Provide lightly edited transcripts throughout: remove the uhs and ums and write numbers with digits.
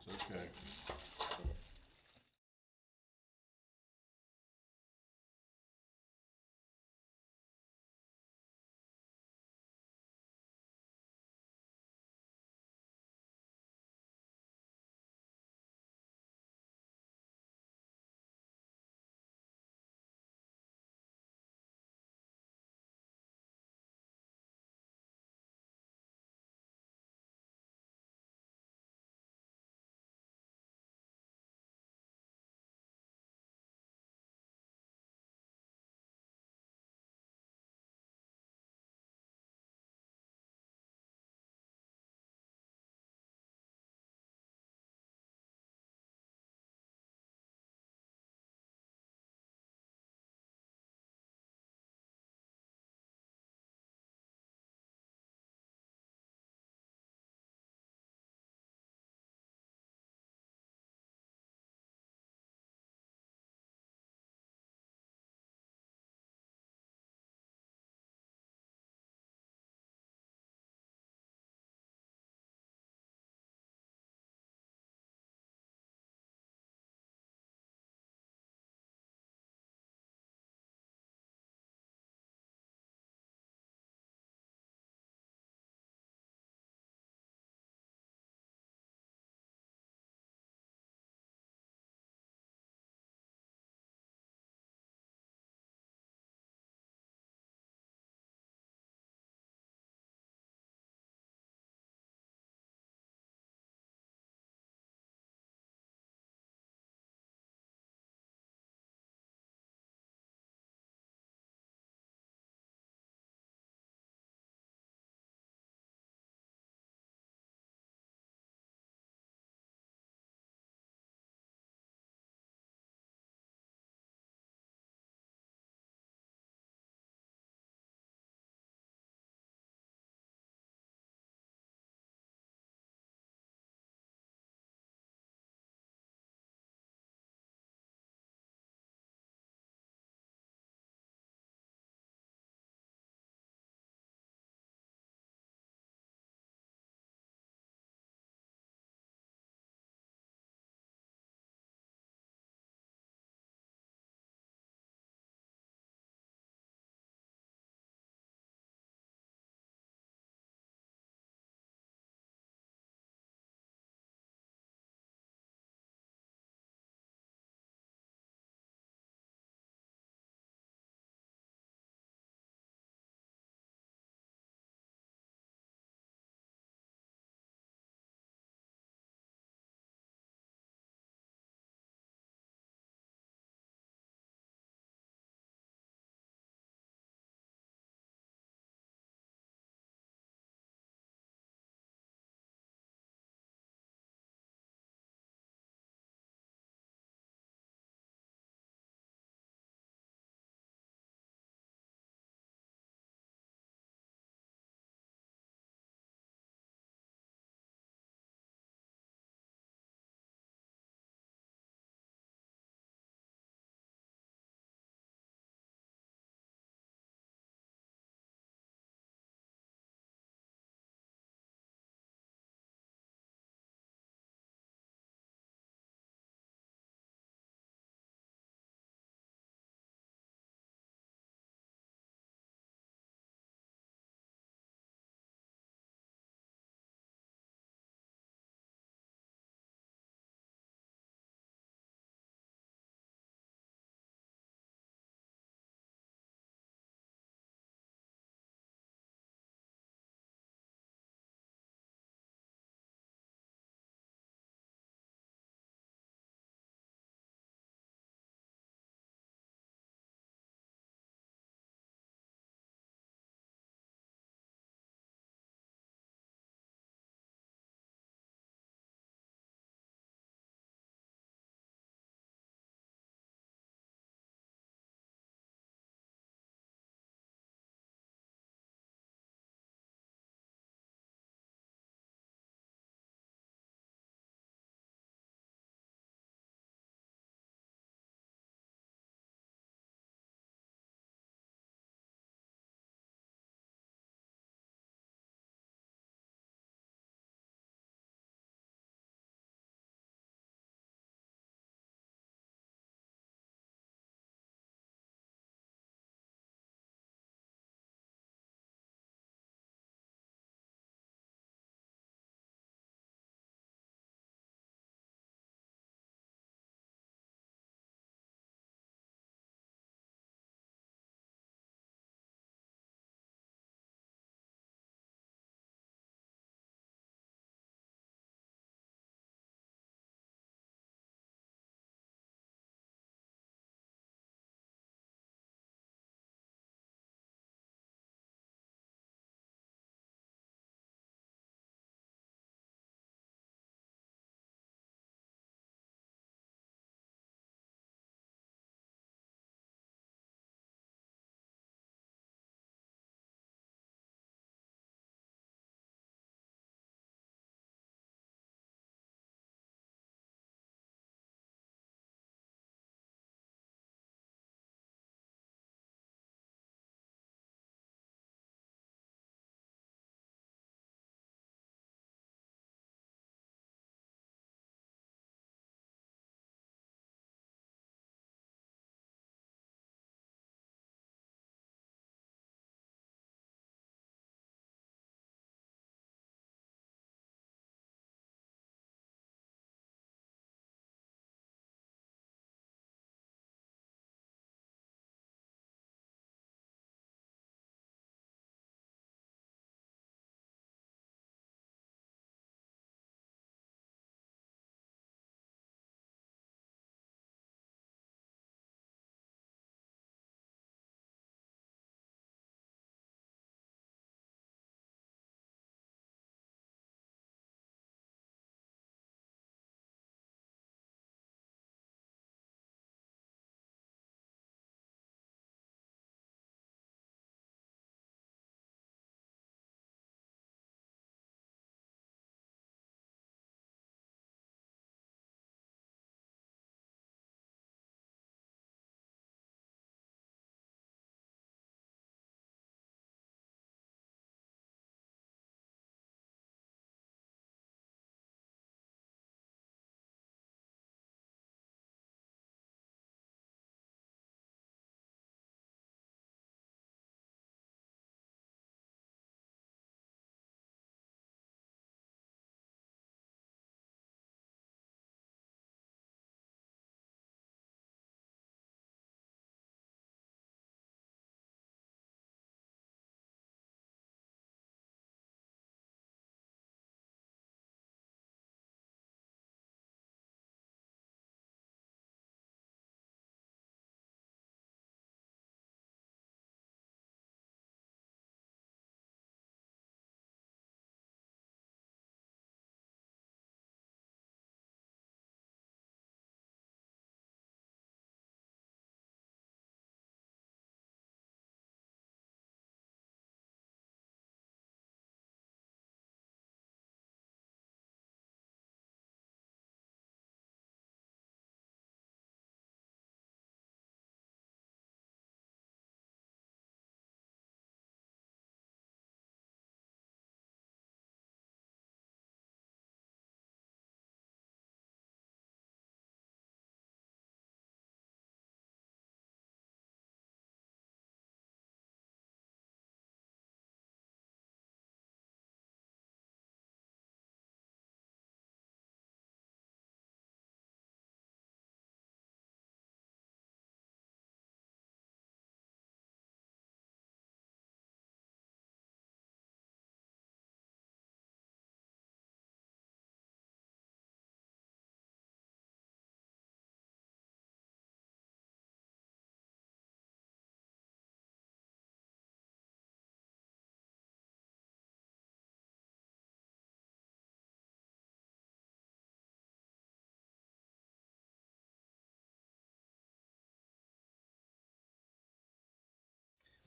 It's okay. It is.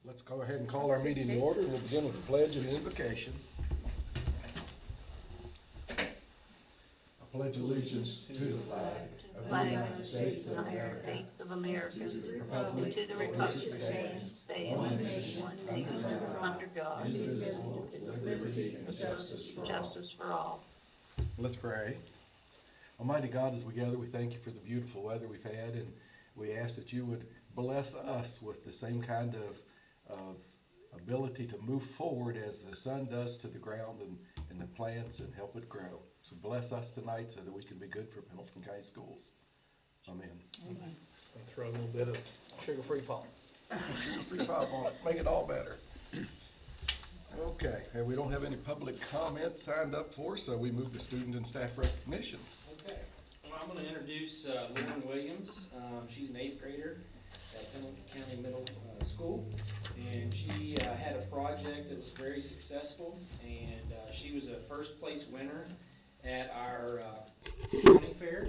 Let's go ahead and call our meeting to order. We'll begin with the pledge and invocation. I pledge allegiance to the flag of the United States of America, and to the republic for which it stands, one nation, under God, indivisible, with liberty and justice for all. Let's pray. Almighty God, as we gather, we thank you for the beautiful weather we've had, and we ask that you would bless us with the same kind of ability to move forward as the sun does to the ground and the plants, and help it grow. So bless us tonight so that we can be good for Pendleton County Schools. Amen. And throw a little bit of sugar-free pop. Free pop on it, make it all better. Okay, and we don't have any public comment signed up for, so we move to student and staff recognition. Okay, well, I'm going to introduce Lauren Williams. She's an 8th grader at Pendleton County Middle School, and she had a project that was very successful, and she was a first place winner at our county fair,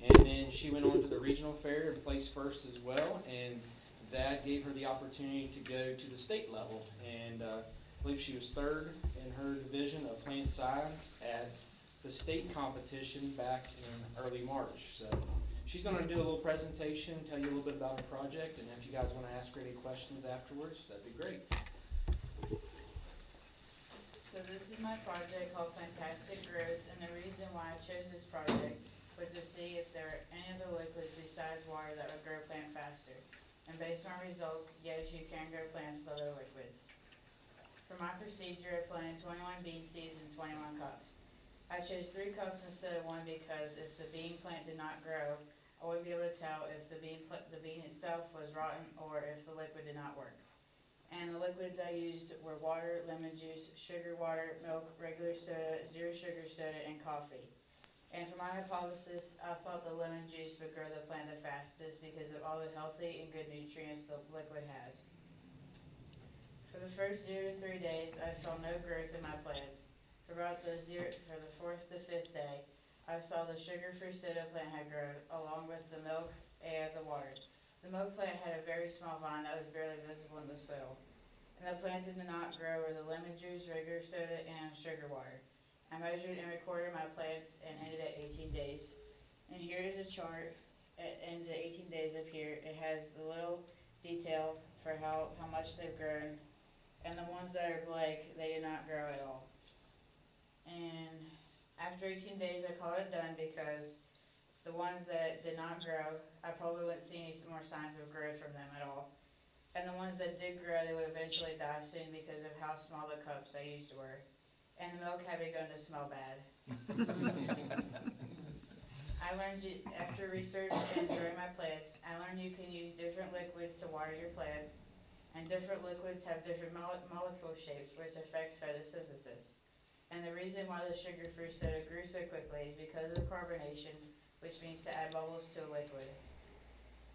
and then she went on to the regional fair and placed first as well, and that gave her the opportunity to go to the state level, and I believe she was 3rd in her division of plant science at the state competition back in early March. So she's going to do a little presentation, tell you a little bit about her project, and if you guys want to ask her any questions afterwards, that'd be great. So this is my project called Fantastic Growth, and the reason why I chose this project was to see if there are any other liquids besides water that would grow plant faster. And based on results, yes, you can grow plants with other liquids. For my procedure, I planted 21 bean seeds in 21 cups. I chose 3 cups instead of 1 because if the bean plant did not grow, I wouldn't be able to tell if the bean itself was rotten or if the liquid did not work. And the liquids I used were water, lemon juice, sugar water, milk, regular soda, zero sugar soda, and coffee. And for my hypothesis, I thought the lemon juice would grow the plant the fastest because of all the healthy and good nutrients the liquid has. For the first 0 to 3 days, I saw no growth in my plants. For the 4th to 5th day, I saw the sugar-free soda plant had grown, along with the milk and the water. The milk plant had a very small vine that was barely visible in the soil. And the plants that did not grow were the lemon juice, regular soda, and sugar water. I measured and recorded my plants and ended at 18 days. And here is a chart. It ends at 18 days up here. It has the little detail for how much they've grown. And the ones that are blank, they did not grow at all. And after 18 days, I called it done because the ones that did not grow, I probably wouldn't see any more signs of growth from them at all. And the ones that did grow, they would eventually die soon because of how small the cups I used were. And the milk had begun to smell bad. I learned, after research and growing my plants, I learned you can use different liquids to water your plants, and different liquids have different molecule shapes, which affects photosynthesis. And the reason why the sugar-free soda grew so quickly is because of carbonation, which means to add bubbles to a liquid.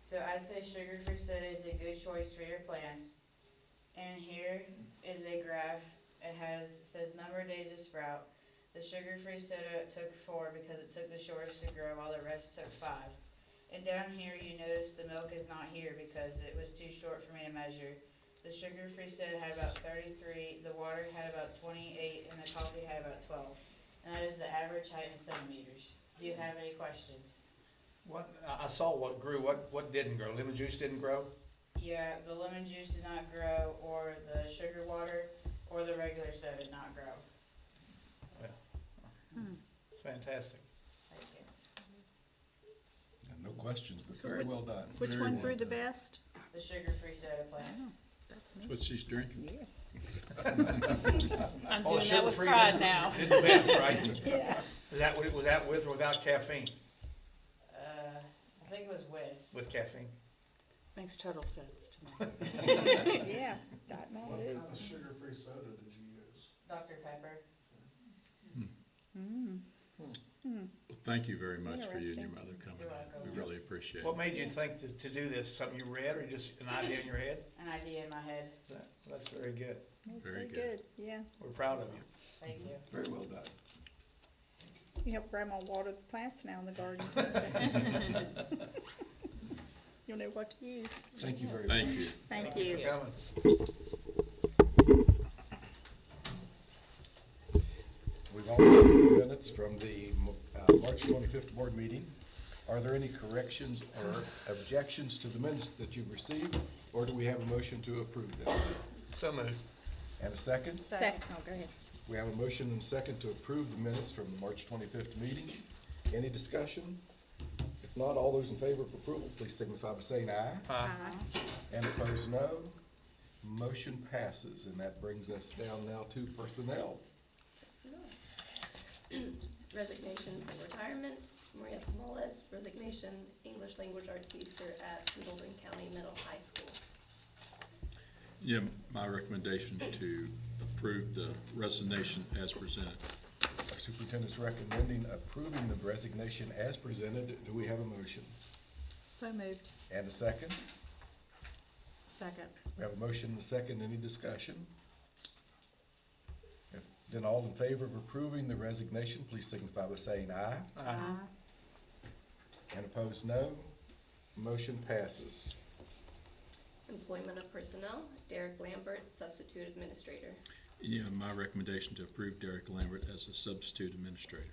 So I'd say sugar-free soda is a good choice for your plants. And here is a graph. It says number of days to sprout. The sugar-free soda took 4 because it took the shortest to grow, while the rest took 5. And down here you notice the milk is not here because it was too short for me to measure. The sugar-free soda had about 33, the water had about 28, and the coffee had about 12. And that is the average height in centimeters. Do you have any questions? What, I saw what grew, what didn't grow? Lemon juice didn't grow? Yeah, the lemon juice did not grow, or the sugar water, or the regular soda did not grow. Fantastic. Thank you. No questions, but So very well done. Which Very one well grew the done. best? The sugar-free soda plant. That's what she's drinking. Yeah. I'm Oh, doing that with sugar-free pride didn't- now. Did the best, right? Yeah. Was that with or without caffeine? I think it was With caffeine. Makes total sense to me. Yeah, Diet What Mountain kind of sugar-free soda did you use? Dr. Pepper. Dew. Well, thank you very much for you and your Interesting. mother coming You're in. welcome. We really appreciate What it. made you think to do this? Something you read or just an idea in your head? An idea in my head. That's very good. That's Very very good. good, yeah. We're proud of you. Thank you. Very well done. You help Grandma water the plants now in the garden. You'll know what to use. Thank you very much. Thank you. Thank For you. coming. We've all received minutes from the March 25th board meeting. Are there any corrections or objections to the minutes that you've received, or do we have a motion to approve them? So moved. And a second? Second, oh, go ahead. We have a motion and a second to approve the minutes from the March 25th meeting. Any discussion? If not, all those in favor of approval, please signify by saying aye. Aye. And opposed, no. Motion passes, and that brings us down now to personnel. Resignations and retirements. Maria Pomales, resignation, English Language Arts teacher at Golden County Middle High School. Yeah, my recommendation to approve the resignation as presented. Our superintendent's recommending approving the resignation as presented. Do we have a motion? So moved. And a second? Second. We have a motion and a second. Any discussion? If then all in favor of approving the resignation, please signify by saying aye. Aye. And opposed, no. Motion passes. Employment of personnel, Derek Lambert, substitute administrator. Yeah, my recommendation to approve Derek Lambert as a substitute administrator.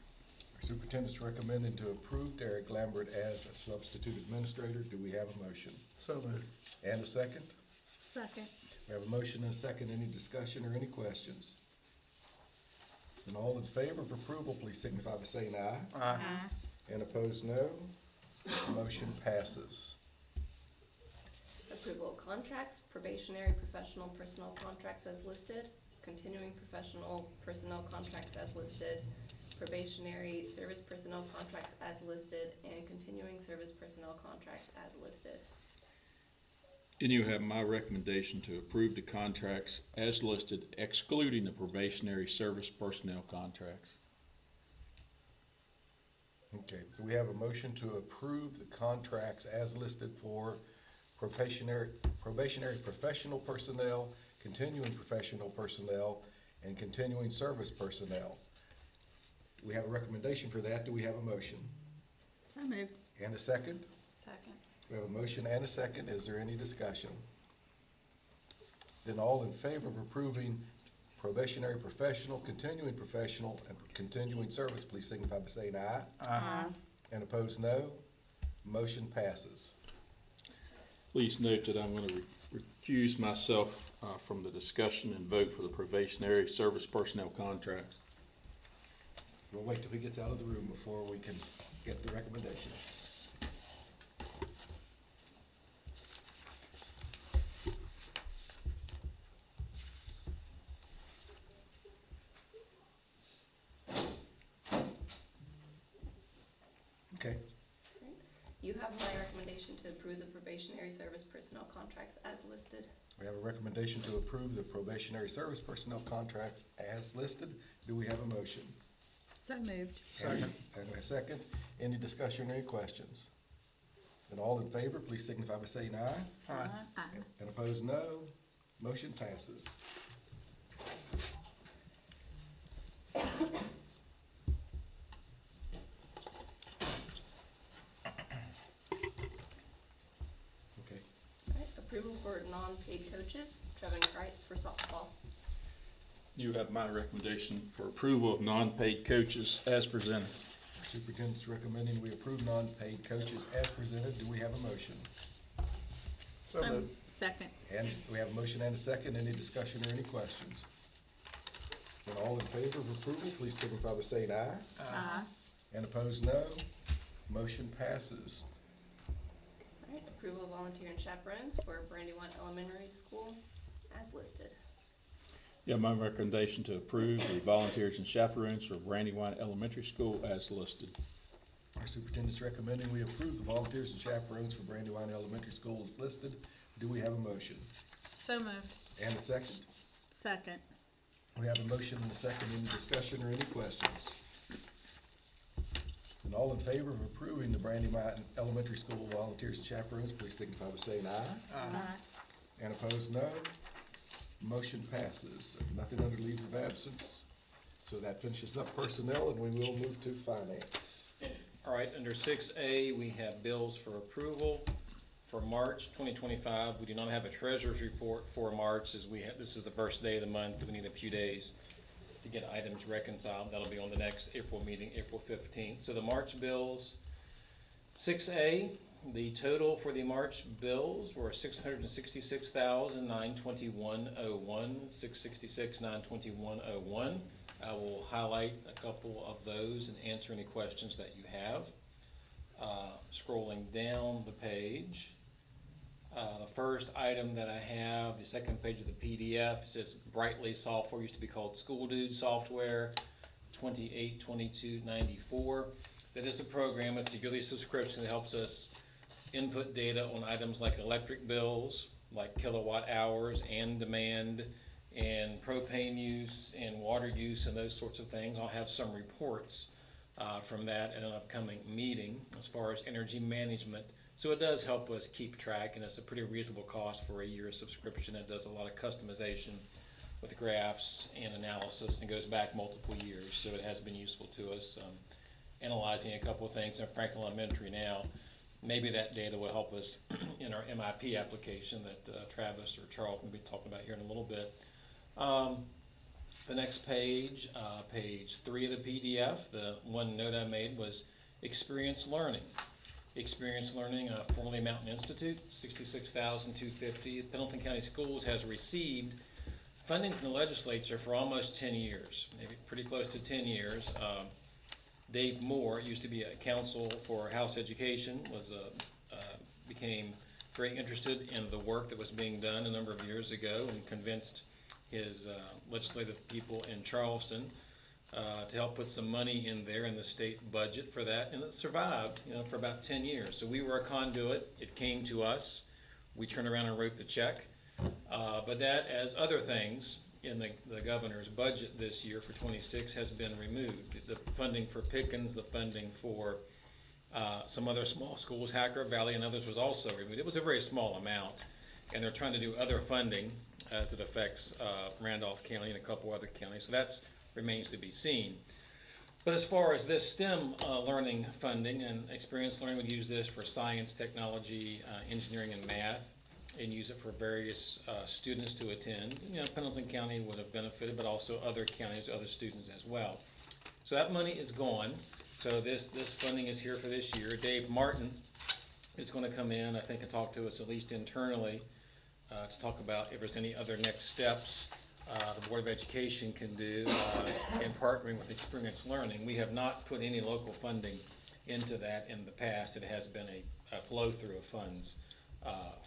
Our superintendent's recommending to approve Derek Lambert as a substitute administrator. Do we have a motion? So moved. And a second? Second. We have a motion and a second. Any discussion or any questions? And all in favor of approval, please signify by saying aye. Aye. And opposed, no. Motion passes. Approval of contracts, probationary professional personnel contracts as listed, continuing professional personnel contracts as listed, probationary service personnel contracts as listed, and continuing service personnel contracts as listed. And you have my recommendation to approve the contracts as listed, excluding the probationary service personnel contracts. Okay, so we have a motion to approve the contracts as listed for probationary professional personnel, continuing professional personnel, and continuing service personnel. We have a recommendation for that. Do we have a motion? So moved. And a second? Second. We have a motion and a second. Is there any discussion? Then all in favor of approving probationary professional, continuing professional, and continuing service, please signify by saying aye. Aye. And opposed, no. Motion passes. Please note that I'm going to recuse myself from the discussion and vote for the probationary service personnel contracts. We'll wait till he gets out of the room before we can get the recommendation. Okay, You have my recommendation to approve the probationary service personnel contracts as listed. we have a recommendation to approve the probationary service personnel contracts as listed. Do we have a motion? So moved. Second. And a second. Any discussion or any questions? Then all in favor, please signify by saying aye. Aye. Aye. And opposed, no. Motion passes. Okay, All right, approval for non-paid coaches, Trevin Kreitz for softball. You have my recommendation for approval of non-paid coaches as presented. superintendent's recommending we approve non-paid coaches as presented. Do we have a motion? So moved. Second. And we have a motion and a second. Any discussion or any questions? Then all in favor of approval, please signify by saying aye. Aye. And opposed, no. Motion passes. All right, approval of volunteer and chaperones for Brandywine Elementary School as listed. Yeah, my recommendation to approve the volunteers and chaperones for Brandywine Elementary School as listed. Our superintendent's recommending we approve the volunteers and chaperones for Brandywine Elementary School as listed. Do we have a motion? So moved. And a second? Second. We have a motion and a second. Any discussion or any questions? And all in favor of approving the Brandywine Elementary School volunteers and chaperones, please signify by saying aye. Aye. And opposed, no. Motion passes. Nothing under leaves of absence. So that finishes up personnel, and we will move to finance. All right, under 6A, we have bills for approval For March 2025, we do not have a treasurer's report for March, as this is the first day of the month. We need a few days to get items reconciled. That'll be on the next April meeting, April 15th. So the March bills, 6A, the total for the March bills were $666,921.01, $666,921.01. I will highlight a couple of those and answer any questions that you have. Scrolling down the page, the first item that I have, the second page of the PDF, says Brightly software, used to be called School Dude software, $2822.94. That is a program. It's a yearly subscription that helps us input data on items like electric bills, like kilowatt hours and demand, and propane use and water use and those sorts of things. I'll have some reports from that at an upcoming meeting as far as energy management. So it does help us keep track, and it's a pretty reasonable cost for a year subscription. It does a lot of customization with graphs and analysis and goes back multiple years. So it has been useful to us, analyzing a couple of things in Franklin Elementary now. Maybe that data will help us in our MIP application that Travis or Charles will be talking about here in a little bit. The next page, page 3 of the PDF, the one note I made was Experience Learning. Experience Learning, formerly Mountain Institute, $66,250. Pendleton County Schools has received funding from the legislature for almost 10 years, maybe pretty close to 10 years. Dave Moore used to be a counsel for House Education, became very interested in the work that was being done a number of years ago and convinced his legislative people in Charleston to help put some money in there in the state budget for that, and it survived, for about 10 years. So we were a conduit. It came to us. We turned around and wrote the check. But that, as other things in the governor's budget this year for 26, has been removed. The funding for Pickens, the funding for some other small schools, Hacker Valley and others, was also removed. It was a very small amount, and they're trying to do other funding as it affects Randolph County and a couple other counties. So that remains to be seen. But as far as this STEM learning funding, and Experience Learning would use this for science, technology, engineering, and math, and use it for various students to attend. Pendleton County would have benefited, but also other counties, other students as well. So that money is gone. So this funding is here for this year. Dave Martin is going to come in, I think, and talk to us at least internally to talk about if there's any other next steps the Board of Education can do in partnering with Experience Learning. We have not put any local funding into that in the past. It has been a flow through of funds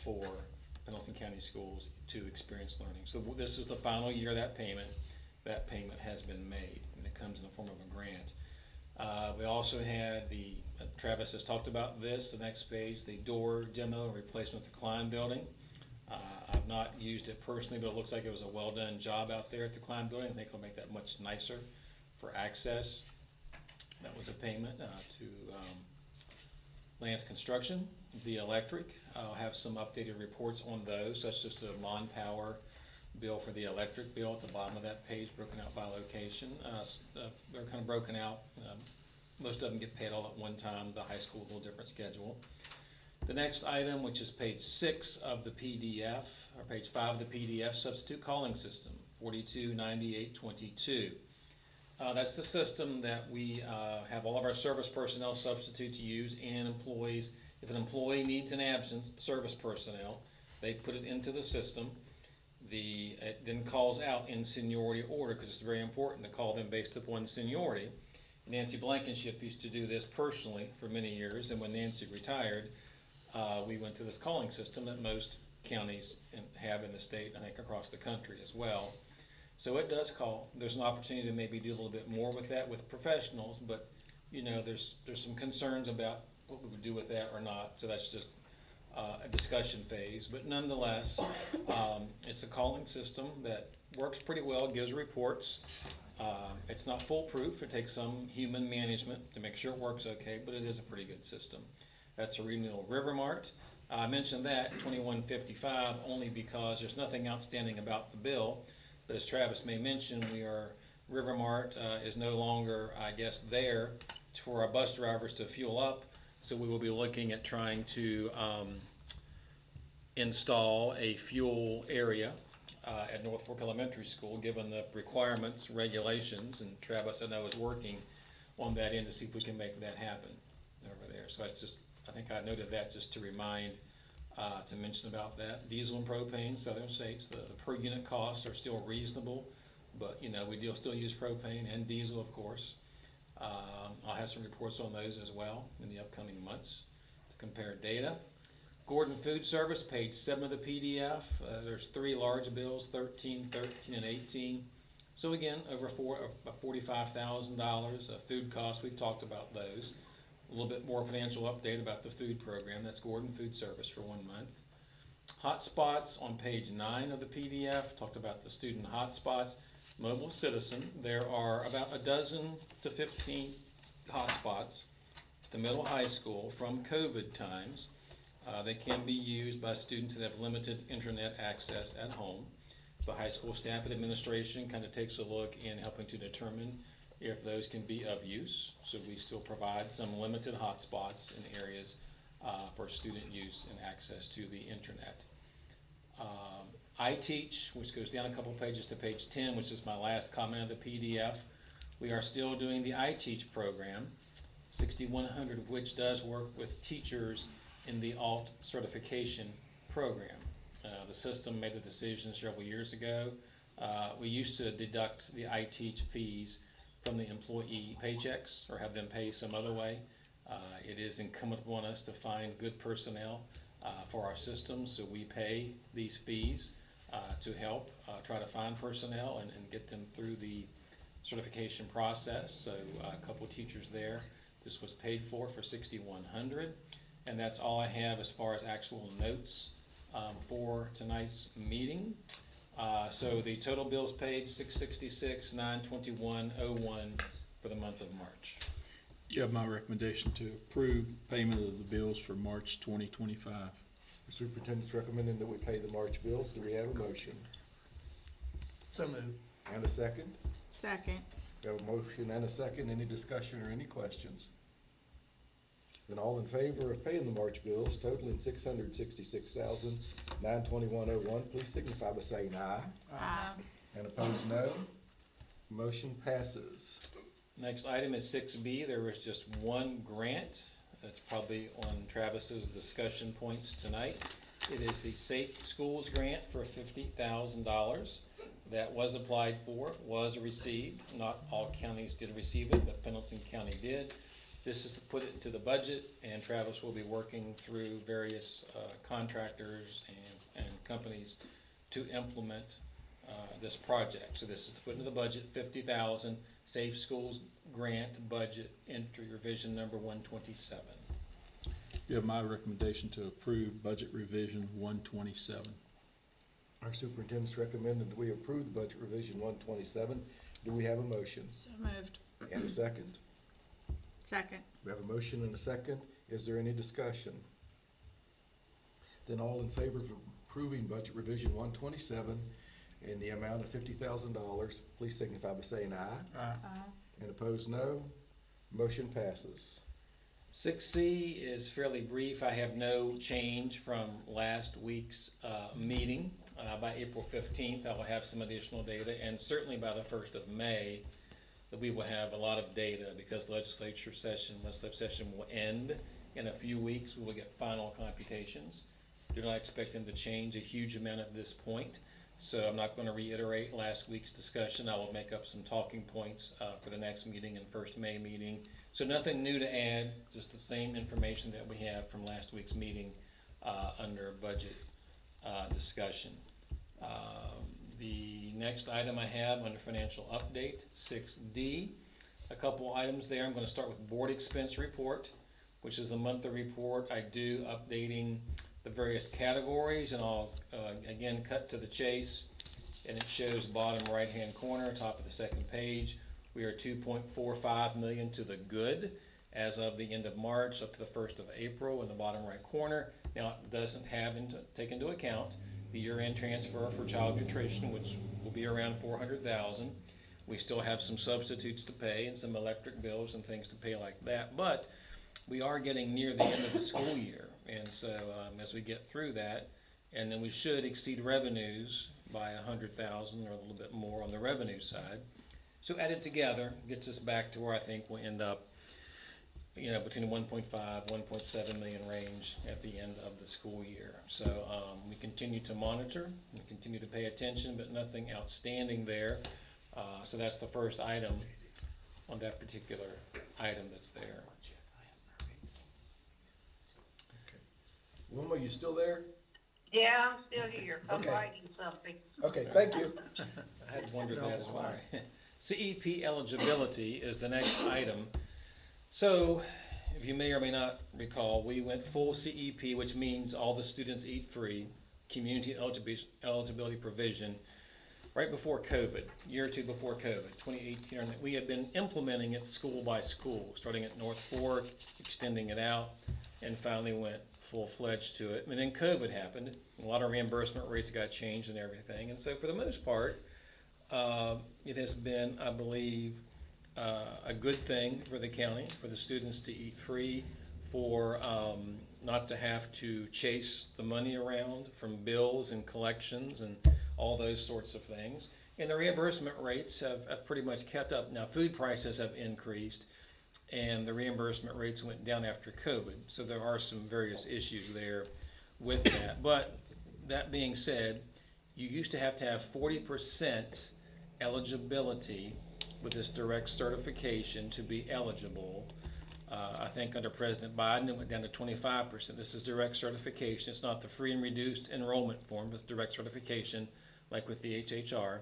for Pendleton County Schools to Experience Learning. So this is the final year of that payment. That payment has been made, and it comes in the form of a grant. We also had Travis has talked about this, the next page, the door demo and replacement of the Klein building. I've not used it personally, but it looks like it was a well-done job out there at the Klein building. I think it'll make that much nicer for access. That was a payment to Lance Construction. The electric, I'll have some updated reports on those. That's just a non-power bill for the electric bill at the bottom of that page, broken out by location. They're kind of broken out. Most of them get paid all at one time. The high school, a little different schedule. The next item, which is page 6 of the PDF, or page 5 of the PDF, substitute calling system, 429822. That's the system that we have all of our service personnel substitute to use, and employees. If an employee needs an absence, service personnel, they put it into the system. It then calls out in seniority order, because it's very important to call them based upon seniority. Nancy Blankenship used to do this personally for many years, and when Nancy retired, we went to this calling system that most counties have in the state, I think across the country as well. So it does call. There's an opportunity to maybe do a little bit more with that with professionals, but there's some concerns about what we would do with that or not. So that's just a discussion phase. But nonetheless, it's a calling system that works pretty well, gives reports. It's not foolproof. It takes some human management to make sure it works okay, but it is a pretty good system. That's a renewal. Rivermart, I mentioned that 2155 only because there's nothing outstanding about the bill. But as Travis may mention, Rivermart is no longer, I guess, there for our bus drivers to fuel up. So we will be looking at trying to install a fuel area at North Fork Elementary School, given the requirements, regulations, and Travis, I know, is working on that end to see if we can make that happen over there. So it's just, I think I noted that just to remind, to mention about that. Diesel and propane, Southern States, the per unit costs are still reasonable, but you know, we do still use propane and diesel, of course. I'll have some reports on those as well in the upcoming months to compare data. Gordon Food Service, page 7 of the PDF. There's 3 large bills, 13, 13, and 18. So again, over $45,000 of food costs. We've talked about those. A little bit more financial update about the food program. That's Gordon Food Service for 1 month. Hotspots on page 9 of the PDF. Talked about the student hotspots. Mobile Citizen. There are about a dozen to 15 hotspots at the middle high school from COVID times. They can be used by students that have limited internet access at home. The high school staff and administration kind of takes a look in helping to determine if those can be of use. So we still provide some limited hotspots in areas for student use and access to the internet. iTeach, which goes down a couple pages to page 10, which is my last comment of the PDF. We are still doing the iTeach program, 6,100 of which does work with teachers in the ALT certification program. The system made a decision several years ago. We used to deduct the iTeach fees from the employee paychecks or have them pay some other way. It is incumbent upon us to find good personnel for our system, so we pay these fees to help try to find personnel and get them through the certification process. So a couple of teachers there. This was paid for $6,100. And that's all I have as far as actual notes for tonight's meeting. So the total bills paid, $666,921.01 for the month of March. You have my recommendation to approve payment of the bills for March 2025. The superintendent's recommending that we pay the March bills. Do we have a motion? So moved. And a second? Second. We have a motion and a second. Any discussion or any questions? Then all in favor of paying the March bills totaling $666,921.01, please signify by saying aye. Aye. And opposed, no. Motion passes. Next item is 6B. There was just one grant. That's probably on Travis's discussion points tonight. It is the Safe Schools Grant for $50,000. That was applied for, was received. Not all counties did receive it, but Pendleton County did. This is to put it into the budget, and Travis will be working through various contractors and companies to implement this project. So this is to put into the budget, $50,000, Safe Schools Grant Budget Entry Revision number 127. You have my recommendation to approve budget revision 127. Our superintendent's recommended that we approve the budget revision 127. Do we have a motion? So moved. And a second? Second. We have a motion and a second. Is there any discussion? Then all in favor of approving budget revision 127 in the amount of $50,000, please signify by saying aye. Aye. And opposed, no. Motion passes. 6C is fairly brief. I have no change from last week's meeting. By April 15th, I will have some additional data, and certainly by the 1st of May, that we will have a lot of data because legislative session will end in a few weeks. We will get final computations. Do not expect them to change a huge amount at this point. So I'm not going to reiterate last week's discussion. I will make up some talking points for the next meeting and 1st May meeting. So nothing new to add, just the same information that we have from last week's meeting under budget discussion. The next item I have under financial update, 6D, a couple items there. I'm going to start with board expense report, which is the monthly report I do updating the various categories, and I'll again cut to the chase, and it shows bottom right hand corner, top of the second page. We are $2.45 million to the good as of the end of March up to the 1st of April in the bottom right corner. Now it doesn't take into account the year-end transfer for child nutrition, which will be around $400,000. We still have some substitutes to pay and some electric bills and things to pay like that, but we are getting near the end of the school year, and so as we get through that, And then we should exceed revenues by 100,000 or a little bit more on the revenue side. So added together, gets us back to where I think we'll end up, between 1.5, 1.7 million range at the end of the school year. So we continue to monitor, we continue to pay attention, but nothing outstanding there. So that's the first item on that particular item that's there. Wilma, you still there? Yeah, I'm still here. I'm Okay. writing something. Okay, thank you. I had wondered that as well. CEP eligibility is the next item. So, if you may or may not recall, we went full CEP, which means all the students eat free, community eligibility provision, right before COVID, year or two before COVID, 2018. And we had been implementing it school by school, starting at North Fork, extending it out, and finally went full-fledged to it. And then COVID happened. A lot of reimbursement rates got changed and everything. And so for the most part, it has been, I believe, a good thing for the county, for the students to eat free, for not to have to chase the money around from bills and collections and all those sorts of things. And the reimbursement rates have pretty much kept up. Now, food prices have increased, and the reimbursement rates went down after COVID. So there are some various issues there with that. But that being said, you used to have 40% eligibility with this direct certification to be eligible. I think under President Biden, it went down to 25%. This is direct certification. It's not the free and reduced enrollment form. It's direct certification, like with the HHR.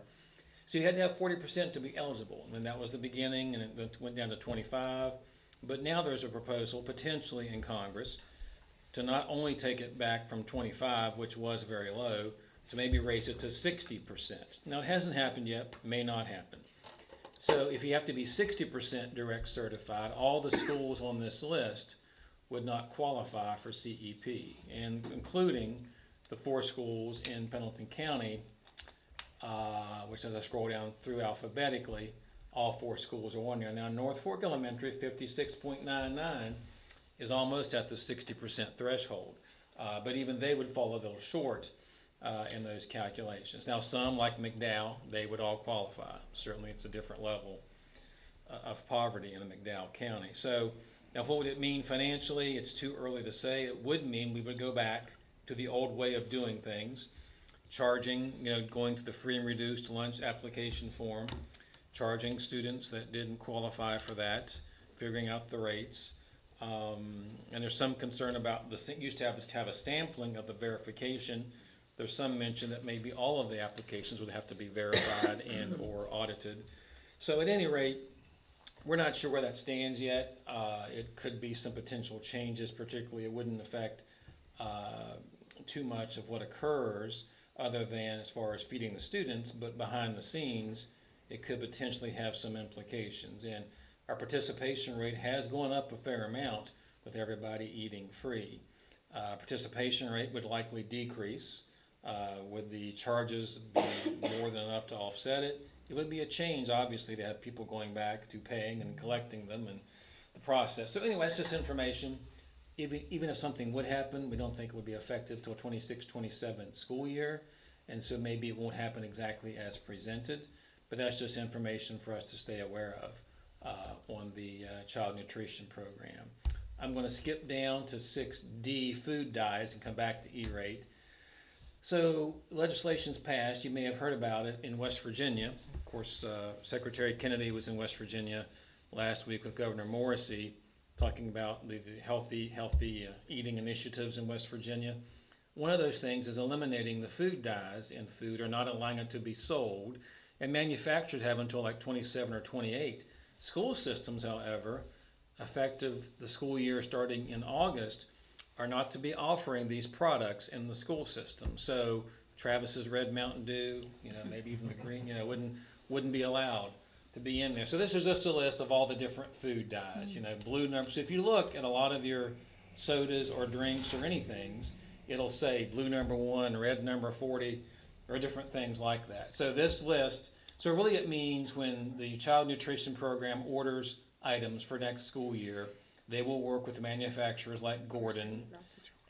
So you had to have 40% to be eligible. And that was the beginning, and it went down to 25. But now there's a proposal, potentially in Congress, to not only take it back from 25, which was very low, to maybe raise it to 60%. Now, it hasn't happened yet, may not happen. So if you have to be 60% direct certified, all the schools on this list would not qualify for CEP, and including the 4 schools in Pendleton County, which as I scroll down through alphabetically, all 4 schools are on there. Now, North Fork Elementary, 56.99, is almost at the 60% threshold, but even they would fall a little short in those calculations. Now, some, like McDowell, they would all qualify. Certainly, it's a different level of poverty in McDowell County. So, now what would it mean financially? It's too early to say. It would mean we would go back to the old way of doing things, charging, going to the free and reduced lunch application form, charging students that didn't qualify for that, figuring out the rates. And there's some concern about used to have a sampling of the verification. There's some mention that maybe all of the applications would have to be verified and or audited. So at any rate, we're not sure where that stands yet. It could be some potential changes, particularly it wouldn't affect too much of what occurs other than as far as feeding the students, but behind the scenes, it could potentially have some implications. And our participation rate has gone up a fair amount with everybody eating free. Participation rate would likely decrease. Would the charges be more than enough to offset it? It would be a change, obviously, to have people going back to paying and collecting them and the process. So anyway, it's just information. Even if something would happen, we don't think it would be effective till 26-27 school year. And so maybe it won't happen exactly as presented. But that's just information for us to stay aware of on the child nutrition program. I'm going to skip down to 6D, food dyes, and come back to E-rate. So legislation's passed. You may have heard about it in West Virginia. Of course, Secretary Kennedy was in West Virginia last week with Governor Morrissey talking about the healthy eating initiatives in West Virginia. One of those things is eliminating the food dyes in food or not allowing it to be sold. And manufacturers have until like 27 or 28. School systems, however, effective the school year starting in August, are not to be offering these products in the school system. So Travis's Red Mountain Dew, maybe even the green, wouldn't be allowed to be in there. So this is just a list of all the different food dyes, blue number. So if you look at a lot of your sodas or drinks or anything, it'll say blue number 1, red number 40, or different things like that. So this list, so really it means when the child nutrition program orders items for next school year, they will work with manufacturers like Gordon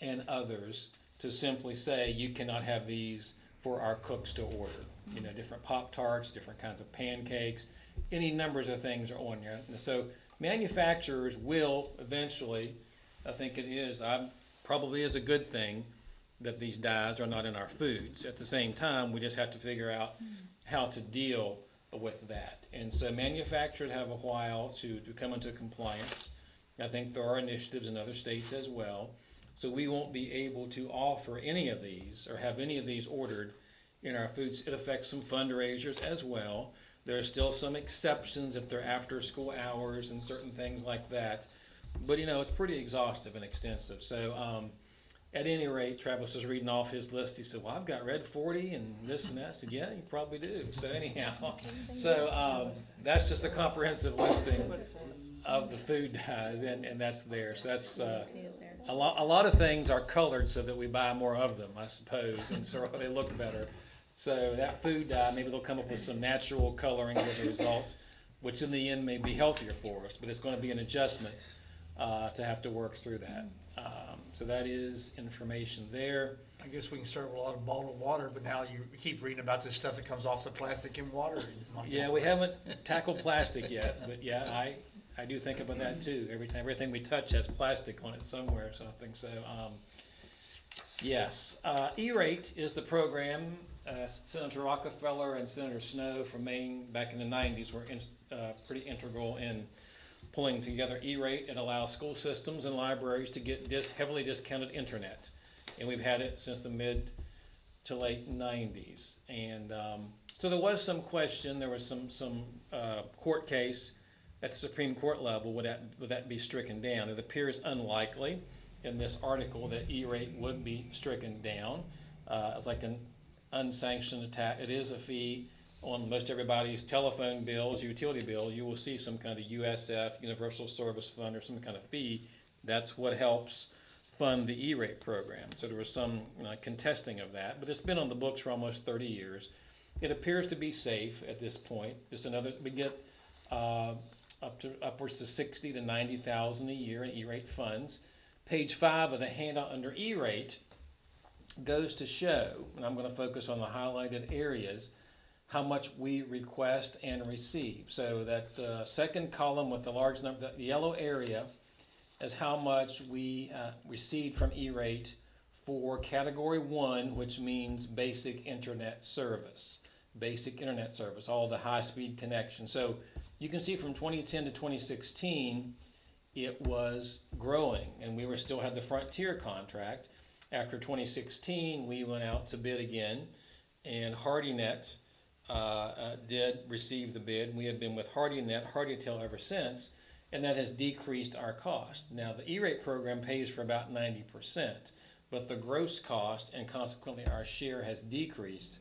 and others to simply say, you cannot have these for our cooks to order. You know, different Pop-Tarts, different kinds of pancakes, any numbers of things are on there. And so manufacturers will eventually, I think it is, probably is a good thing that these dyes are not in our foods. At the same time, we just have to figure out how to deal with that. And so manufacturers have a while to come into compliance. I think there are initiatives in other states as well. So we won't be able to offer any of these or have any of these ordered in our foods. It affects some fundraisers as well. There are still some exceptions if they're after school hours and certain things like that. But you know, it's pretty exhaustive and extensive. So at any rate, Travis was reading off his list. He said, well, I've got Red 40 and this and that. I said, yeah, you probably do. So anyhow, so that's just a comprehensive listing of the food dyes, and that's there. So that's a lot of things are colored so that we buy more of them, I suppose, and so they look better. So that food dye, maybe they'll come up with some natural coloring as a result, which in the end may be healthier for us, but it's going to be an adjustment to have to work through that. So that is information there. I guess we can serve a lot of bottled water, but now you keep reading about this stuff that comes off the plastic in water. And it's not Yeah, good we for us. haven't tackled plastic yet, but yeah, I do think about that too. Everything we touch has plastic on it somewhere or something. So yes, E-rate is the program. Senator Rockefeller and Senator Snow from Maine back in the 90s were pretty integral in pulling together E-rate. It allows school systems and libraries to get heavily discounted internet, and we've had it since the mid to late 90s. And so there was some question. There was some court case at the Supreme Court level. Would that be stricken down? It appears unlikely in this article that E-rate would be stricken down. It's like an unsanctioned attack. It is a fee on most everybody's telephone bills, utility bill. You will see some kind of USF, Universal Service Fund, or some kind of fee. That's what helps fund the E-rate program. So there was some contesting of that, but it's been on the books for almost 30 years. It appears to be safe at this point. Just another, we get upwards to 60 to 90,000 a year in E-rate funds. Page 5 of the handout under E-rate goes to show, and I'm going to focus on the highlighted areas, how much we request and receive. So that second column with the large number, the yellow area, is how much we received from E-rate for category 1, which means basic internet service. Basic internet service, all the high-speed connections. So you can see from 2010 to 2016, it was growing, and we still had the Frontier contract. After 2016, we went out to bid again, and HardyNet did receive the bid. We have been with HardyTel ever since, and that has decreased our cost. Now, the E-rate program pays for about 90%, but the gross cost and consequently our share has decreased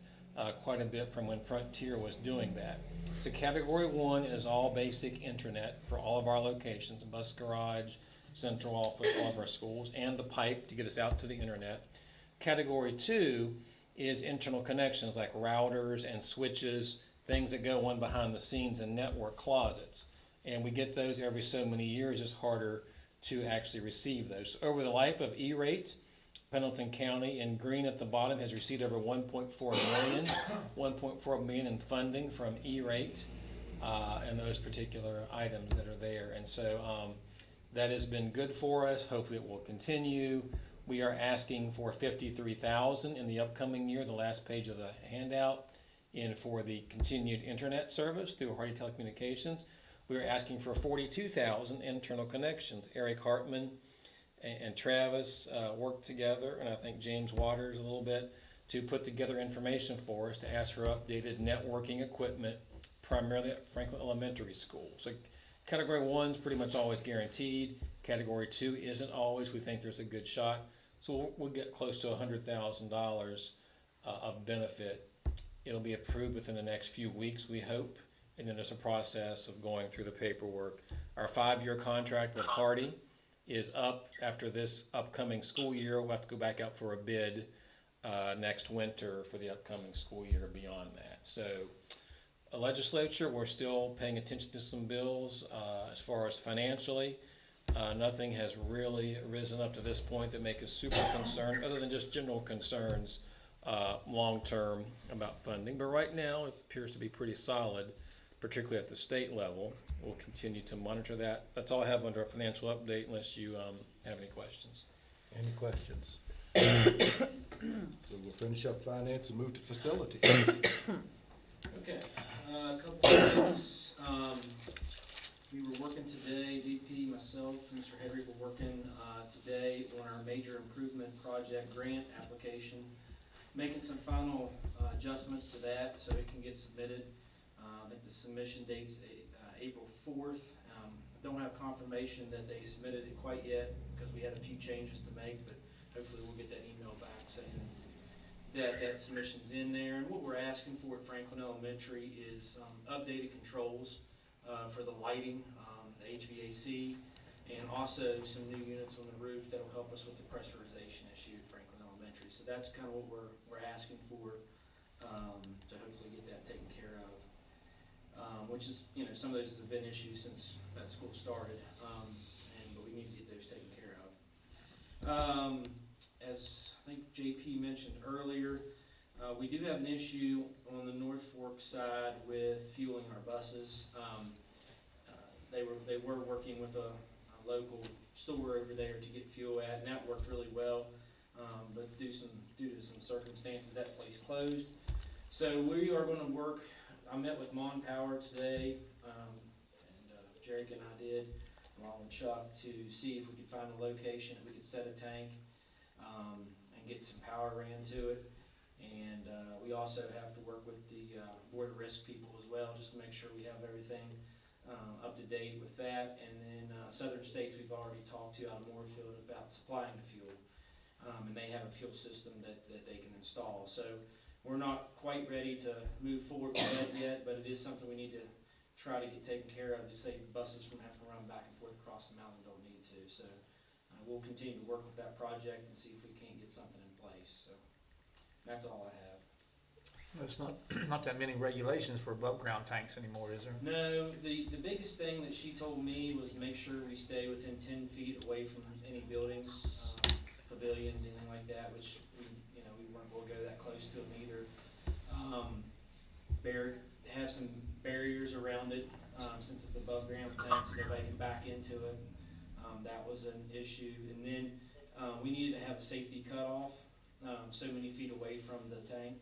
quite a bit from when Frontier was doing that. So category 1 is all basic internet for all of our locations, bus garage, central office, all of our schools, and the pipe to get us out to the internet. Category 2 is internal connections like routers and switches, things that go on behind the scenes in network closets. And we get those every so many years. It's harder to actually receive those. Over the life of E-rate, Pendleton County in green at the bottom has received over 1.4 million in funding from E-rate and those particular items that are there. And so that has been good for us. Hopefully it will continue. We are asking for $53,000 in the upcoming year, the last page of the handout, and for the continued internet service through Hardy Telecommunications. We are asking for 42,000 internal connections. Eric Hartman and Travis worked together, and I think James Waters a little bit, to put together information for us to ask for updated networking equipment, primarily at Franklin Elementary School. So category 1 is pretty much always guaranteed. Category 2 isn't always. We think there's a good shot. So we'll get close to $100,000 of benefit. It'll be approved within the next few weeks, we hope, and then there's a process of going through the paperwork. Our 5-year contract with Hardy is up after this upcoming school year. We'll have to go back out for a bid next winter for the upcoming school year beyond that. So a legislature, we're still paying attention to some bills as far as financially. Nothing has really risen up to this point that make us super concerned, other than just general concerns, long-term about funding. But right now, it appears to be pretty solid, particularly at the state level. We'll continue to monitor that. That's all I have under our financial update, unless you have any questions. Any questions? So we'll finish up finance and move to facilities. Okay, a couple of things. We were working today, VP, myself, Mr. Hedrick were working today on our major improvement project grant application, making some final adjustments to that so it can get submitted. I think the submission date's April 4th. Don't have confirmation that they submitted it quite yet because we had a few changes to make, but hopefully we'll get that email back saying that submission's in there. And what we're asking for at Franklin Elementary is updated controls for the lighting, the HVAC, and also some new units on the roof that'll help us with the pressurization issue at Franklin Elementary. So that's kind of what we're asking for to hopefully get that taken care of. Which is, you know, some of those have been issues since that school started, but we need to get those taken care of. As I think JP mentioned earlier, we do have an issue on the North Fork side with fueling our buses. They were working with a local store over there to get fuel at, and that worked really well. But due to some circumstances, that place closed. So we are going to work. I met with Mon Power today, and Jarek and I did, along with Chuck, to see if we could find a location that we could set a tank and get some power ran to it. And we also have to work with the Board of Risk people as well, just to make sure we have everything up to date with that. And then Southern States, we've already talked to out of Moorfield about supplying the fuel. And they have a fuel system that they can install. So we're not quite ready to move forward with that yet, but it is something we need to try to get taken care of to save the buses from having to run back and forth across the mountain, don't need to. So we'll continue to work with that project and see if we can't get something in place. So that's all I have. There's not that many regulations for above ground tanks anymore, is there? No, the biggest thing that she told me was make sure we stay within 10 feet away from any buildings, pavilions, anything like that, which we weren't going to go that close to them either. Have some barriers around it, since it's above ground tank, so nobody can back into it. That was an issue. And then we needed to have a safety cutoff, so many feet away from the tank.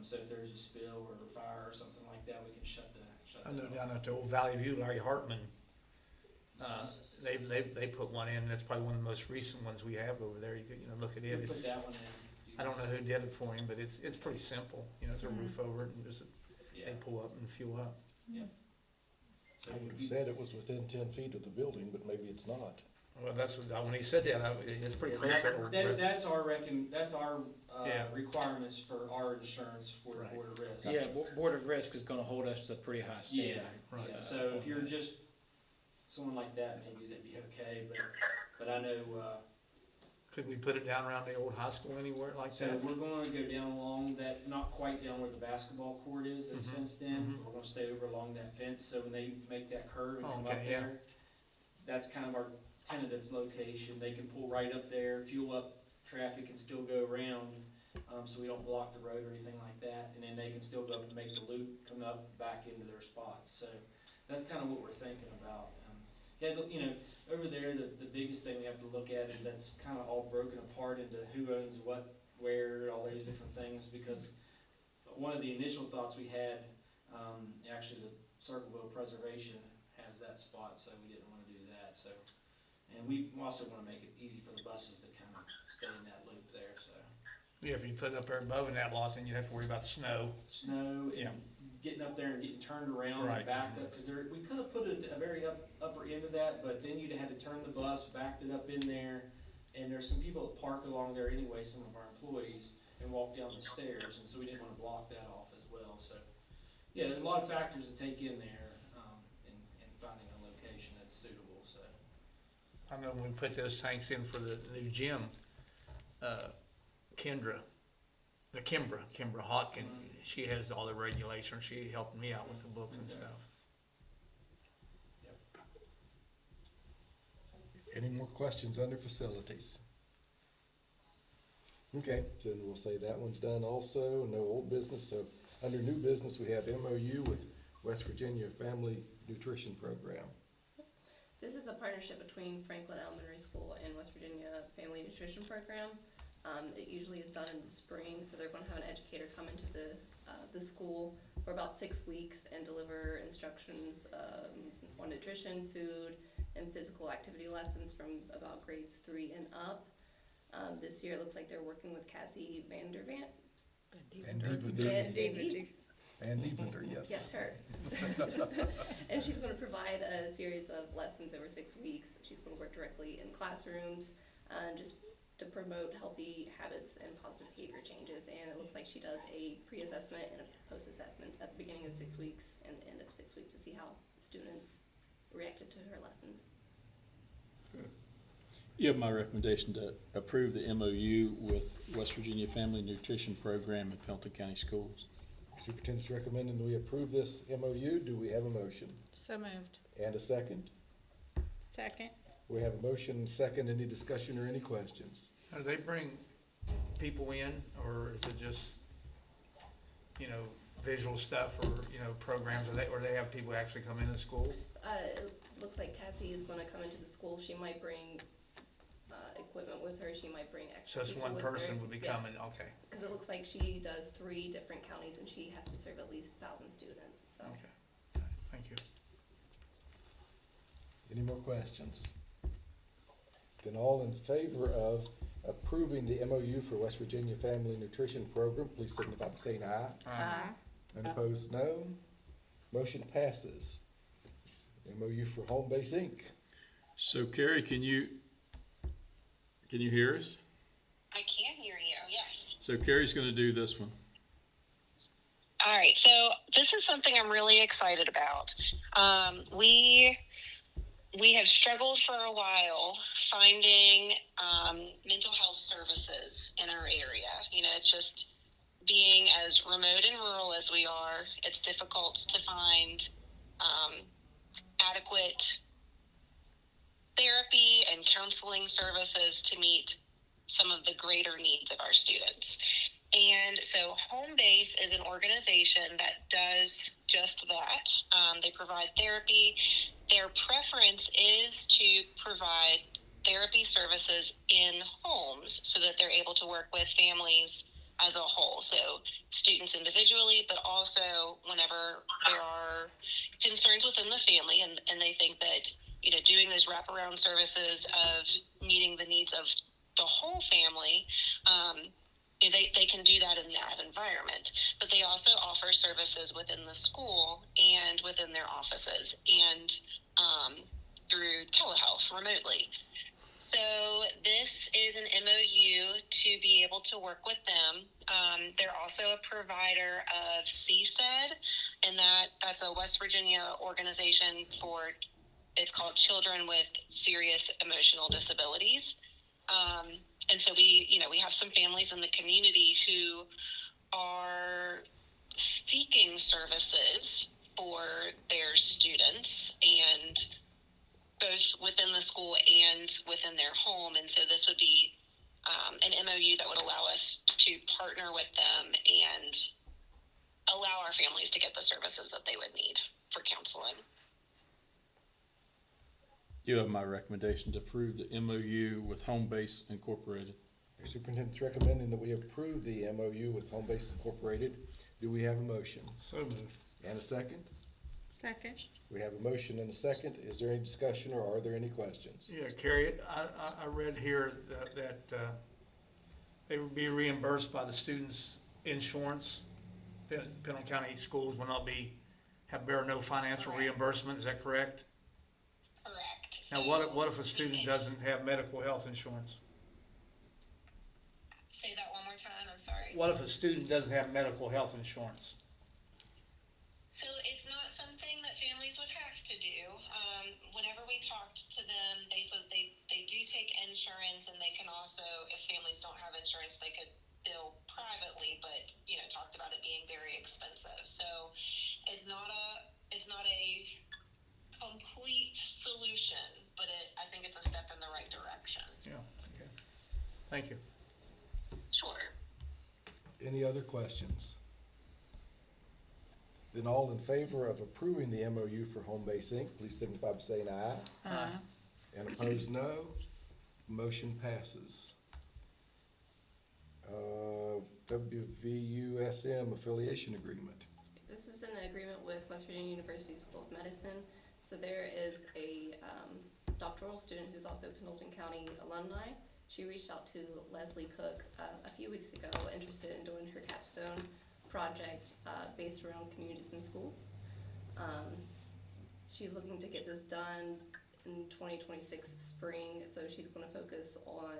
So if there's a spill or a fire or something like that, we can shut I know that off. down at the old Valley View, Larry Hartman, they put one in. That's probably one of the most recent ones we have over there. You could, look at We it. put that one in. I don't know who did it for him, but it's pretty simple. There's a roof over it and Yeah. they pull up and fuel up. So I would if have you- said it was within 10 feet of the building, but maybe it's not. Well, that's what, when he said that, it's pretty close. That's our Yeah. requirements for our insurance for the Right. Board of Risk. Yeah, Board of Risk is gonna hold us to a pretty high standard. Right. Yeah, so if you're just someone like that, maybe that'd be okay, but I know, Could we put it down around the old high school anywhere like so that? we're gonna go down along that, not quite down where the basketball court is that's Mhm, fenced in. mhm. We're gonna stay over along that fence, so when they make that curve and Oh, come okay, up yeah. there, that's kind of our tentative location. They can pull right up there, fuel up, traffic can still go around, so we don't block the road or anything like that. And then they can still go up and make the loop, come up back into their spots. So that's kind of what we're thinking about. Over there, the biggest thing we have to look at is that's kind of all broken apart into who owns what, where, all those different things, because one of the initial thoughts we had, actually the Circleville Preservation has that spot, so we didn't want to do that, so. And we also want to make it easy for the buses to kind of stay in that loop there, so. Yeah, if you put it up there above in that lot, then you'd have to worry about snow. Snow Yeah. and getting up there and getting turned around Right. and backed up, because we could have put a very upper end of that, but then you'd have had to turn the bus, backed it up in there, and there's some people that park along there anyway, some of our employees, and walk down the stairs, and so we didn't want to block that off as well, so. Yeah, there's a lot of factors to take in there, in finding a location that's suitable, so. I know when we put those tanks in for the new gym, Kimbra Hodkin, she has all the regulations. She helped me out with the books and stuff. Any more questions under facilities? Okay, so then we'll say that one's done also, no old business. So under new business, we have MOU with West Virginia Family Nutrition Program. This is a partnership between Franklin Elementary School and West Virginia Family Nutrition Program. It usually is done in the spring, so they're going to have an educator come into the school for about 6 weeks and deliver instructions on nutrition, food, and physical activity lessons from about grades 3 and up. This year it looks like they're working with Cassie Vandervant. And Evander, yes. Yes, her. And she's going to provide a series of lessons over 6 weeks. She's going to work directly in classrooms, just to promote healthy habits and positive behavior changes. And it looks like she does a pre-assessment and a post-assessment at the beginning of 6 weeks and the end of 6 weeks to see how students reacted to her lessons. You have my recommendation to approve the MOU with West Virginia Family Nutrition Program in Pelton County Schools. Superintendent's recommending that we approve this MOU. Do we have a motion? So moved. And a second? Second. We have a motion and a second. Any discussion or any questions? Do they bring people in, or is it just, visual stuff or, programs, or they have people actually come into school? It looks like Cassie is going to come into the school. She might bring equipment with her. She might bring extra So it's people one with person her. would be Yeah. coming, okay, Because it looks like she does 3 different counties and she has to serve at least 1,000 students, so. okay, thank you. Any more questions? Then all in favor of approving the MOU for West Virginia Family Nutrition Program, please signify by saying aye. Aye. And opposed, no. Motion passes. MOU for Home Base Inc. So Carrie, can you hear us? I can hear you, yes. So Carrie's going to do this one. All right, so this is something I'm really excited about. We have struggled for a while finding mental health services in our area. It's just being as remote and rural as we are, it's difficult to find adequate therapy and counseling services to meet some of the greater needs of our students. And so Home Base is an organization that does just that. They provide therapy. Their preference is to provide therapy services in homes so that they're able to work with families as a whole. So students individually, but also whenever there are concerns within the family and they think that, doing those wraparound services of meeting the needs of the whole family, they can do that in that environment. But they also offer services within the school and within their offices and through telehealth remotely. So this is an MOU to be able to work with them. They're also a provider of CSED, and that's a West Virginia organization for, it's called Children with Serious Emotional Disabilities. And so we have some families in the community who are seeking services for their students, and both within the school and within their home. And so this would be an MOU that would allow us to partner with them and allow our families to get the services that they would need for counseling. You have my recommendation to approve the MOU with Home Base Incorporated. Your superintendent's recommending that we approve the MOU with Home Base Incorporated. Do we have a motion? So moved. And a second? Second. We have a motion and a second. Is there any discussion or are there any questions? Yeah, Carrie, I read here that they would be reimbursed by the students' insurance. Pendleton County schools will not bear no financial reimbursement, is that correct? Correct. Now, what if a student doesn't have medical health insurance? Say that one more time, I'm sorry. What if a student doesn't have medical health insurance? So it's not something that families would have to do. Whenever we talked to them, they said they do take insurance, and they can also, if families don't have insurance, they could bill privately, but talked about it being very expensive. So it's not a complete solution, but I think it's a step in the Thank you. Sure. Any other questions? Then all in favor of approving the MOU for Home Base Inc., please signify by saying aye. Aye. And opposed, no. Motion passes. WVUSM affiliation agreement. This is an agreement with West Virginia University School of Medicine. So there is a doctoral student who's also Pendleton County alumni. She reached out to Leslie Cook a few weeks ago, interested in doing her capstone project based around communities in school. She's looking to get this done in 2026 spring, so she's going to focus on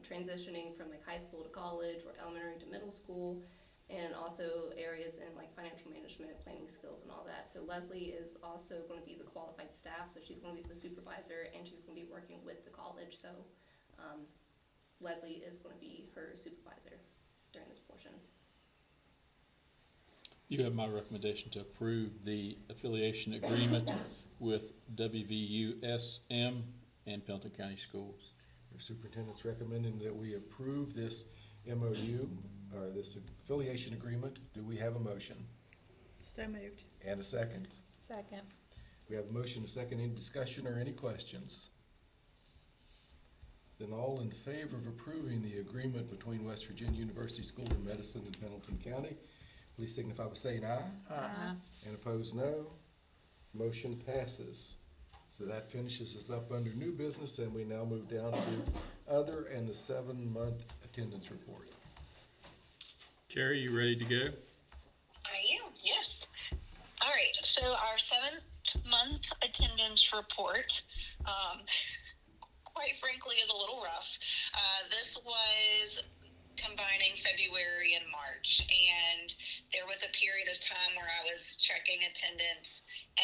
transitioning from like high school to college or elementary to middle school, and also areas in like financial management, planning skills, and all that. So Leslie is also going to be the qualified staff, so she's going to be the supervisor, and she's going to be working with the college. So Leslie is going to be her supervisor during this portion. You have my recommendation to approve the affiliation agreement with WVUSM and Pendleton County Schools. The superintendent's recommending that we approve this MOU, or this affiliation agreement. Do we have a motion? So moved. And a second? Second. We have a motion, and a second. Any discussion or any questions? Then all in favor of approving the agreement between West Virginia University School of Medicine and Pendleton County, please signify by saying aye. Aye. And opposed, no. Motion passes. So that finishes us up under new business, and we now move down to other and the 7-month attendance report. Carrie, you ready to go? I am, yes. All right, so our 7th month attendance report, quite frankly, is a little rough. This was combining February and March, and there was a period of time where I was checking attendance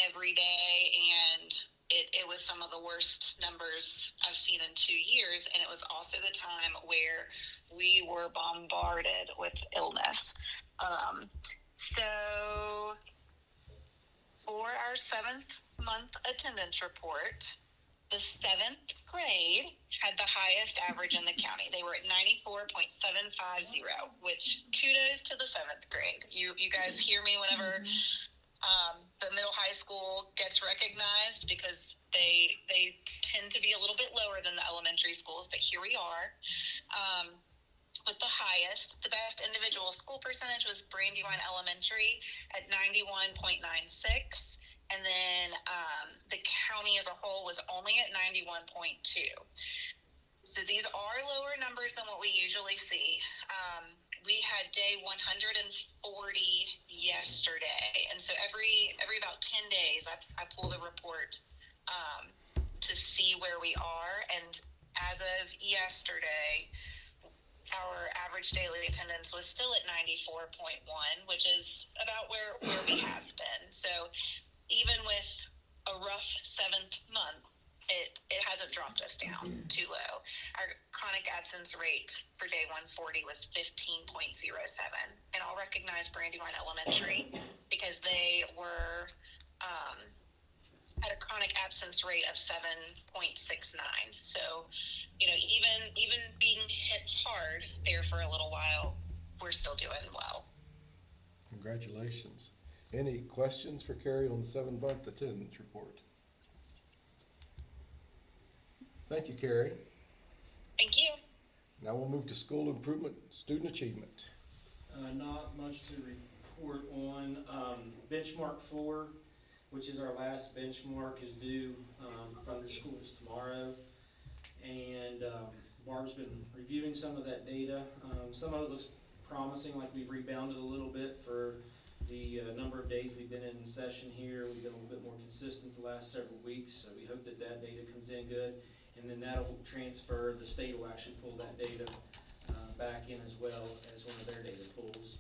every day, and it was some of the worst numbers I've seen in 2 years, and it was also the time where we were bombarded with illness. So for our 7th month attendance report, the 7th grade had the highest average in the county. They were at 94.750, which kudos to the 7th grade. You guys hear me whenever the middle high school gets recognized, because they tend to be a little bit lower than the elementary schools, but here we are. With the highest, the best individual school percentage was Brandywine Elementary at 91.96. And then the county as a whole was only at 91.2. So these are lower numbers than what we usually see. We had day 140 yesterday. And so every about 10 days, I pull the report to see where we are. And as of yesterday, our average daily attendance was still at 94.1, which is about where we have been. So even with a rough 7th month, it hasn't dropped us down too low. Our chronic absence rate for day 140 was 15.07. And I'll recognize Brandywine Elementary because they were at a chronic absence rate of 7.69. So, even being hit hard there for a little while, we're still doing well. Congratulations. Any questions for Carrie on the 7-month attendance report? Thank you, Carrie. Thank you. Now we'll move to school improvement, student achievement. Not much to report on. Benchmark 4, which is our last benchmark, is due from the schools tomorrow. And Barb's been reviewing some of that data. Some of it looks promising, like we've rebounded a little bit for the number of days we've been in session here. We've been a little bit more consistent the last several weeks, so we hope that data comes in good. And then that'll transfer, the state will actually pull that data back in as well as one of their data pulls.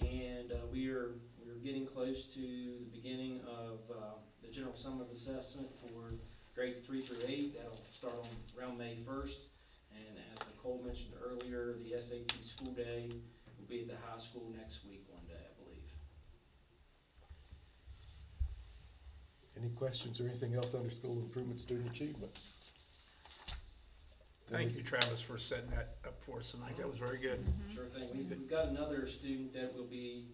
And we're getting close to the beginning of the general summative assessment for grades 3 through 8. That'll start on around May 1st. And as Nicole mentioned earlier, the SAT school day will be at the high school next week, one day, I believe. Any questions or anything else under school improvement, student achievement? Thank you, Travis, for setting that up for us tonight. That was very good. Sure thing. We've got another student that will be,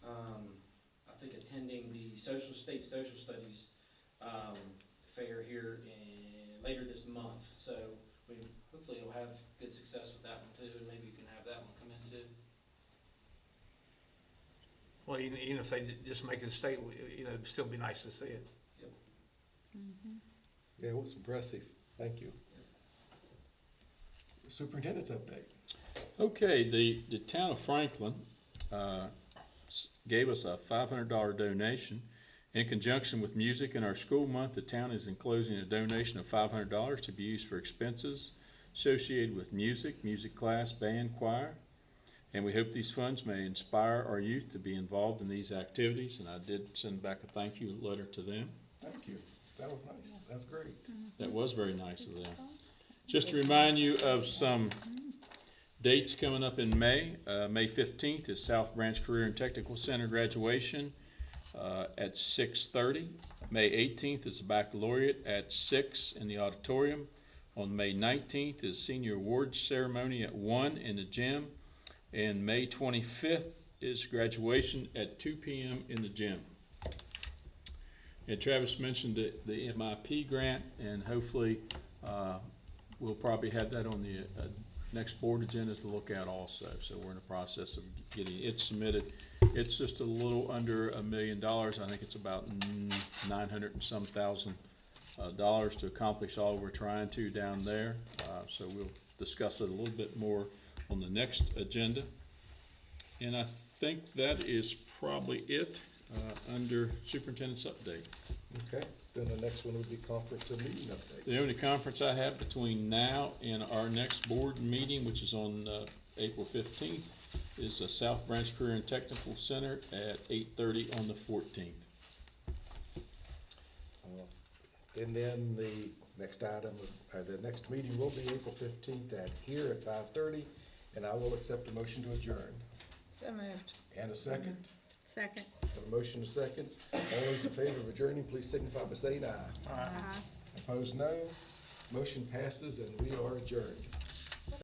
I think, attending the state social studies fair here later this month. So we hopefully will have good success with that one too, and maybe you can have that one come in too. Well, even if they just make it state, it'd still be nice to see it. Yeah, it was impressive. Thank you. Superintendent's update. Okay, the town of Franklin gave us a $500 donation. In conjunction with Music in Our School Month, the town is enclosing a donation of $500 to be used for expenses associated with music class, band, choir. And we hope these funds may inspire our youth to be involved in these activities. And I did send back a thank you letter to them. Thank you. That was nice. That's great. That was very nice of them. Just to remind you of some dates coming up in May. May 15th is South Branch Career and Technical Center graduation at 6:30. May 18th is the baccalaureate at 6 in the auditorium. On May 19th is senior awards ceremony at 1 in the gym. And May 25th is graduation at 2 p.m. in the gym. And Travis mentioned the MIP grant, and hopefully we'll probably have that on the next board agenda to look at also. So we're in the process of getting it submitted. It's just a little under $1 million. I think it's about 900 and some thousand dollars to accomplish all we're trying to down there. So we'll discuss it a little bit more on the next agenda. And I think that is probably it under superintendent's update. Okay, then the next one would be conference and meeting update. The only conference I have between now and our next board meeting, which is on April 15th, is the South Branch Career and Technical Center at 8:30 on the 14th. And then the next item, the next meeting will be April 15th here at 5:30, and I will accept a motion to adjourn. So moved. And a second. Second. Have a motion, a second. All those in favor of adjourning, please signify by saying aye. All right. Opposed, no. Motion passes, and we are adjourned.